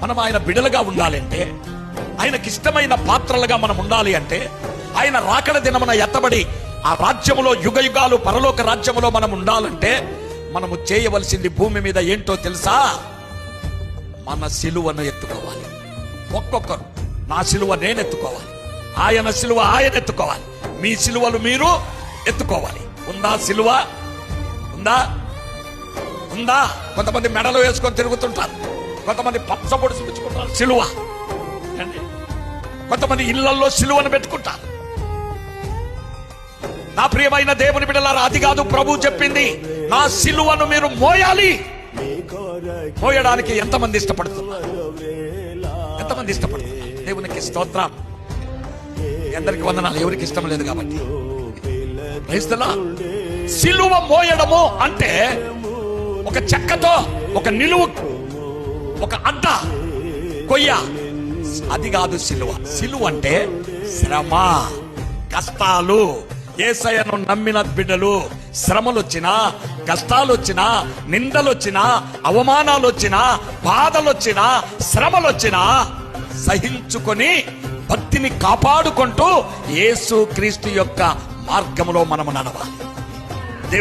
మనం ఆయన బిడలుగా ఉండాలంటే, ఆయనకిష్టమైన పాత్రలుగా మనం ఉండాలి అంటే, ఆయన రాకడ దినమున ఎత్తబడి ఆ రాజ్యములో యుగ యుగాలు పరలోక రాజ్యములో మనం ఉండాలంటే మనము చేయవలసింది భూమి మీద ఏంటో తెలుసా? మన సిలువను ఎత్తుకోవాలి. ఒక్కొక్కరు నా సిలువ నేను ఎత్తుకోవాలి, ఆయన సిలువ ఆయన ఎత్తుకోవాలి, మీ సిలువలు మీరు ఎత్తుకోవాలి. ఉందా సిలువ? ఉందా? ఉందా? కొంతమంది మెడలో వేసుకొని తిరుగుతుంటారు, కొంతమంది పచ్చబొడి చూపించుకుంటారు సిలువ, కొంతమంది ఇళ్లలో సిలువను పెట్టుకుంటారు. నా ప్రియమైన దేవుని బిడ్డలారా, అది కాదు ప్రభు చెప్పింది. నా సిలువను మీరు మోయాలి. మోయడానికి ఎంతమంది ఇష్టపడుతున్నారు? ఎంతమంది ఇష్టపడుతున్నారు? దేవునికి స్తోత్రం. అందరికి వందనాలు. ఎవరికి ఇష్టం లేదు కాబట్టి. సిలువ మోయడము అంటే ఒక చెక్కతో ఒక నిలువు, ఒక అడ్డ, కొయ్య, అది కాదు సిలువ. సిలువ అంటే శ్రమ, కష్టాలు. యేసయ్యను నమ్మిన బిడ్డలు శ్రమలు వచ్చినా, కష్టాలు వచ్చినా, నిందలు వచ్చినా, అవమానాలు వచ్చినా, బాధలు వచ్చినా, శ్రమలు వచ్చినా సహించుకొని భక్తిని కాపాడుకుంటూ యేసు క్రీస్తు యొక్క మార్గంలో మనము నడవాలి.